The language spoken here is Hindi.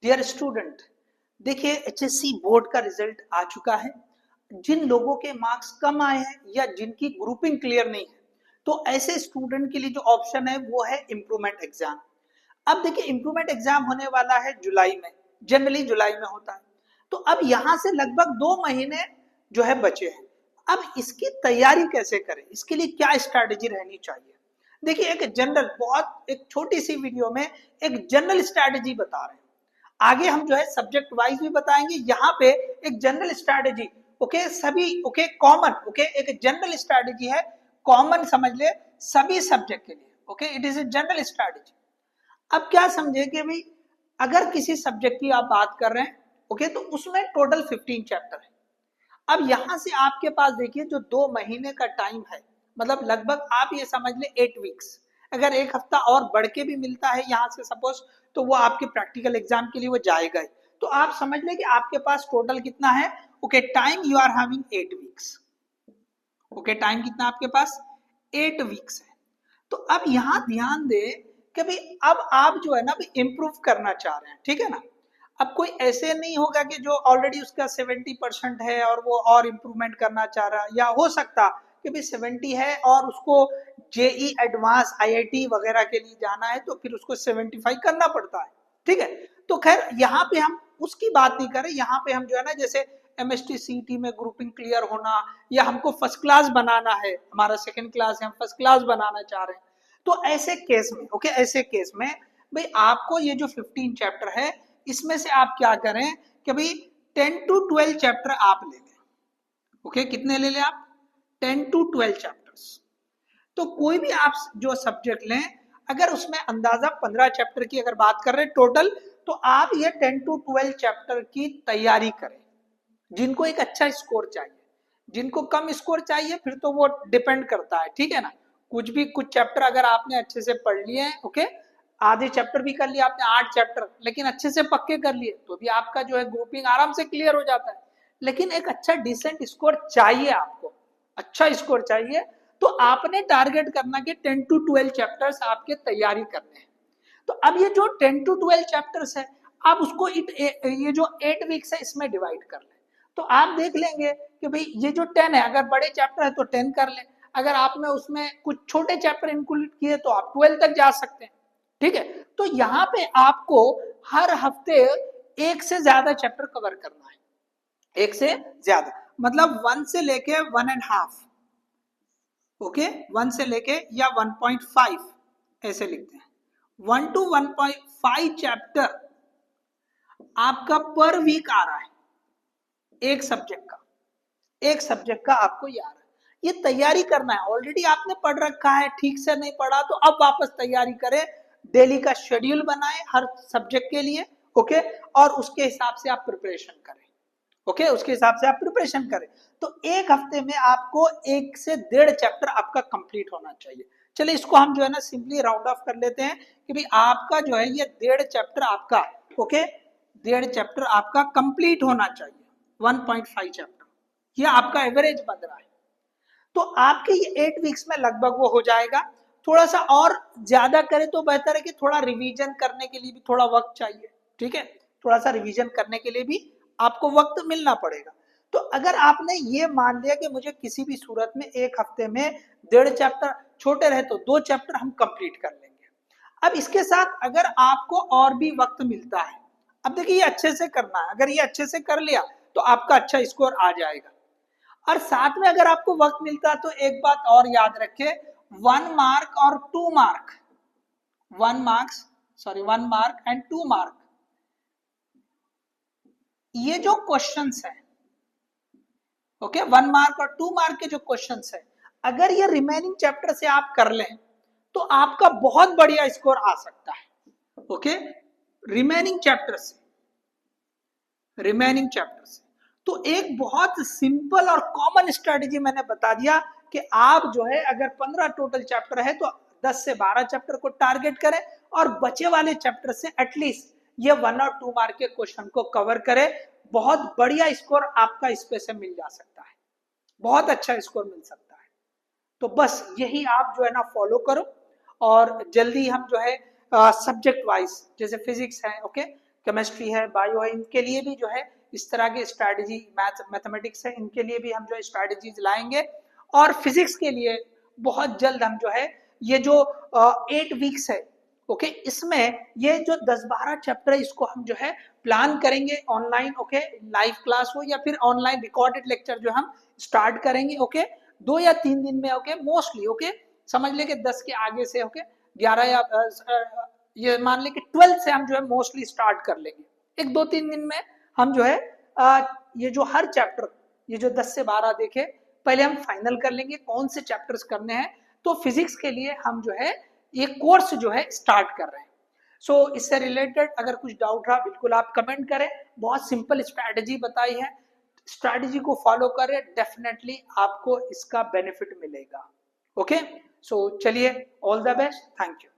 डियर स्टूडेंट, देखिए एचएससी बोर्ड का रिजल्ट आ चुका है। जिन लोगों के मार्क्स कम आए हैं या जिनकी ग्रुपिंग क्लियर नहीं है, तो ऐसे स्टूडेंट के लिए जो ऑप्शन है वो है इम्प्रूवमेंट एग्जाम। अब देखिए इम्प्रूवमेंट एग्जाम होने वाला है जुलाई में, जनरली जुलाई में होता है। तो अब यहां से लगभग 2 महीने जो है बचे हैं। अब इसकी तैयारी कैसे करें, इसके लिए क्या स्ट्रैटेजी रहनी चाहिए। देखिए एक जनरल, बहुत एक छोटी सी वीडियो में एक जनरल स्ट्रैटेजी बता रहे हैं। आगे हम जो है सब्जेक्ट वाइज भी बताएंगे, यहाँ पे एक जनरल स्ट्रैटेजी, ओके सभी, ओके कॉमन, ओके एक जनरल स्ट्रैटेजी है, कॉमन समझ ले सभी सब्जेक्ट के लिए, okay it is a general strategy. अब क्या समझे कि भाई अगर किसी सब्जेक्ट की आप बात कर रहे हैं, ओके तो उसमें टोटल 15 चैप्टर है। अब यहां से आपके पास देखिए जो 2 महीने का टाइम है, मतलब लगभग आप ये समझ ले 8 वीक्स। अगर एक हफ्ता और बढ़ के भी मिलता है यहाँ से सपोज, तो वो आपके प्रैक्टिकल एग्जाम के लिए वो जाएगा ही। तो आप समझ ले कि आपके पास टोटल कितना है, okay time you are having 8 weeks. Okay time कितना आपके पास, 8 वीक्स है। तो अब यहाँ ध्यान दे कि भाई अब आप जो है ना इम्प्रूव करना चाह रहे हैं, ठीक है ना। अब कोई ऐसे नहीं होगा कि जो ऑलरेडी उसका 70% है और वो और इम्प्रूवमेंट करना चाह रहा है, या हो सकता कि भाई 70 है और उसको जेई एडवांस आईआईटी वगैरह के लिए जाना है, तो फिर उसको 75 करना पड़ता है, ठीक है। तो खैर यहाँ पे हम उसकी बात नहीं कर रहे, यहाँ पे हम जो है ना जैसे एमएसटी सीईटी में ग्रुपिंग क्लियर होना, या हमको फर्स्ट क्लास बनाना है, हमारा सेकंड क्लास है हम फर्स्ट क्लास बनाना चाह रहे हैं, तो ऐसे केस में, ओके ऐसे केस में भाई आपको ये जो 15 चैप्टर है इसमें से आप क्या करें कि भाई 10 to 12 चैप्टर आप ले लें। ओके कितने ले लें आप, 10 to 12 चैप्टर्स। तो कोई भी आप जो सब्जेक्ट लें, अगर उसमें अंदाजा 15 चैप्टर की अगर बात कर रहे हैं टोटल, तो आप ये 10 to 12 चैप्टर की तैयारी करें। जिनको एक अच्छा स्कोर चाहिए, जिनको कम स्कोर चाहिए फिर तो वो डिपेंड करता है, ठीक है ना। कुछ चैप्टर अगर आपने अच्छे से पढ़ लिए हैं, ओके आधे चैप्टर भी कर लिया आपने, 8 चैप्टर लेकिन अच्छे से पक्के कर लिए, तो भी आपका जो है ग्रुपिंग आराम से क्लियर हो जाता है। लेकिन एक अच्छा डिसेंट स्कोर चाहिए आपको, अच्छा स्कोर चाहिए, तो आपने टारगेट करना कि 10 to 12 चैप्टर्स आपके तैयारी करने हैं। तो अब ये जो 10 to 12 चैप्टर्स है, आप उसको ये जो 8 वीक्स है इसमें डिवाइड कर लें। तो आप देख लेंगे कि भाई ये जो 10 है, अगर बड़े चैप्टर है तो 10 कर लें, अगर आपने उसमें कुछ छोटे चैप्टर इंक्लूड किए तो आप 12 तक जा सकते हैं, ठीक है। तो यहाँ पे आपको हर हफ्ते एक से ज्यादा चैप्टर कवर करना है, एक से ज्यादा मतलब 1 से लेके 1.5, ओके 1 से लेके या 1.5 ऐसे लिखते हैं। 1 to 1.5 चैप्टर आपका पर वीक आ रहा है, एक सब्जेक्ट का, एक सब्जेक्ट का आपको ये आ रहा है। ये तैयारी करना है, ऑलरेडी आपने पढ़ रखा है, ठीक से नहीं पढ़ा तो अब वापस तैयारी करें, डेली का शेड्यूल बनाएं हर सब्जेक्ट के लिए, ओके और उसके हिसाब से आप प्रिपरेशन करें, ओके उसके हिसाब से आप प्रिपरेशन करें। तो एक हफ्ते में आपको 1 से 1.5 चैप्टर आपका कंप्लीट होना चाहिए। चलिए इसको हम जो है ना सिंपली राउंड ऑफ कर लेते हैं कि भाई आपका जो है ये 1.5 चैप्टर आपका, ओके 1.5 चैप्टर आपका कंप्लीट होना चाहिए, 1.5 चैप्टर, ये आपका एवरेज बन रहा है। तो आपके ये 8 वीक्स में लगभग वो हो जाएगा। थोड़ा सा और ज्यादा करें तो बेहतर है कि थोड़ा रिवीजन करने के लिए भी थोड़ा वक्त चाहिए, ठीक है थोड़ा सा रिवीजन करने के लिए भी आपको वक्त मिलना पड़ेगा। तो अगर आपने ये मान लिया कि मुझे किसी भी सूरत में एक हफ्ते में 1.5 चैप्टर, छोटे रहे तो 2 चैप्टर हम कंप्लीट कर लेंगे। अब इसके साथ अगर आपको और भी वक्त मिलता है, अब देखिए ये अच्छे से करना है, अगर ये अच्छे से कर लिया तो आपका अच्छा स्कोर आ जाएगा। और साथ में अगर आपको वक्त मिलता है तो एक बात और याद रखें, 1 मार्क और 2 मार्क, 1 मार्क एंड 2 मार्क, ये जो क्वेश्चंस है, ओके 1 मार्क और 2 मार्क के जो क्वेश्चंस है, अगर ये रिमेनिंग चैप्टर से आप कर लें तो आपका बहुत बढ़िया स्कोर आ सकता है, ओके रिमेनिंग चैप्टर से, रिमेनिंग चैप्टर से। तो एक बहुत सिंपल और कॉमन स्ट्रेटेजी मैंने बता दिया कि आप जो है अगर 15 टोटल चैप्टर है तो 10 से 12 चैप्टर को टारगेट करें और बचे वाले चैप्टर से एटलीस्ट ये 1 और 2 मार्क के क्वेश्चन को कवर करें। बहुत बढ़िया स्कोर आपका इस पे से मिल जा सकता है, बहुत अच्छा स्कोर मिल सकता है। तो बस यही आप जो है ना फॉलो करो और जल्दी हम जो है सब्जेक्ट वाइज, जैसे फिजिक्स है, ओके केमिस्ट्री है, बायो है, इनके लिए भी जो है इस तरह के स्ट्रैटेजी, मैथमेटिक्स है, इनके लिए भी हम जो है स्ट्रैटेजीज लाएंगे। और फिजिक्स के लिए बहुत जल्द हम जो है ये जो 8 वीक्स है, ओके, इसमें ये जो 10-12 चैप्टर है इसको हम जो है प्लान करेंगे ऑनलाइन, ओके, लाइव क्लास हो या फिर ऑनलाइन रिकॉर्डेड लेक्चर जो हम स्टार्ट करेंगे, ओके, 2 या 3 दिन में, ओके, मोस्टली, ओके, समझ ले कि 10 के आगे से, ओके, 11 या ये मान ले कि 12 से हम जो है मोस्टली स्टार्ट कर लेंगे। एक 2-3 दिन में हम जो है ये जो हर चैप्टर, ये जो 10 से 12 देखे, पहले हम फाइनल कर लेंगे कौन से चैप्टर्स करने हैं। तो फिजिक्स के लिए हम जो है ये कोर्स जो है स्टार्ट कर रहे हैं। सो इससे रिलेटेड अगर कुछ डाउट रहा बिल्कुल आप कमेंट करें। बहुत सिंपल स्ट्रैटेजी बताई है, स्ट्रैटेजी को फॉलो करें, डेफिनेटली आपको इसका बेनिफिट मिलेगा। ओके, सो चलिए, all the best, thank you.